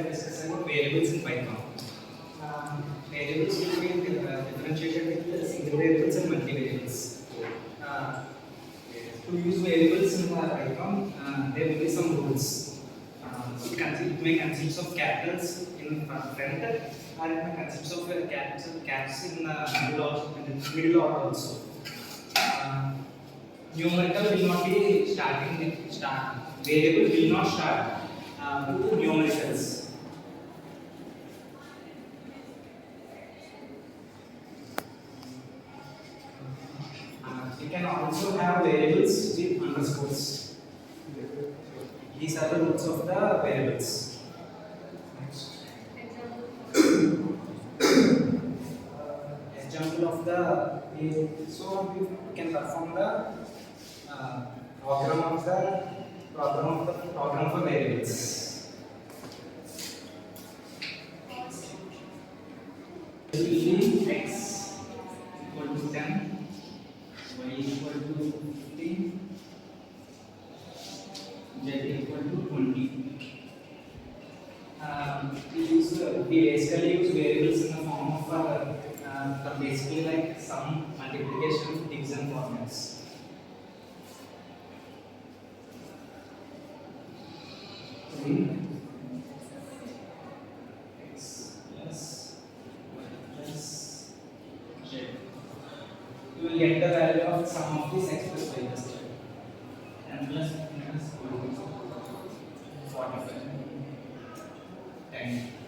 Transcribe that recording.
to discuss about variables in Python. Variables will be differentiated with single variables and multivariables. To use variables in Python, there will be some rules. It may consist of capitals in front, and it may consist of caps in the middle order also. Numerical will not be starting with start. Variable will not start with numericals. You can also have variables with underscores. These are the rules of the variables. Example of the so we can perform the program for variables. This will be x equal to 10, y equal to 15, z equal to 20. We basically use variables in the form of basically like sum, multiplication, division formats. X plus y plus z. You will get the value of sum of this x plus y plus z. And plus minus 45. 10.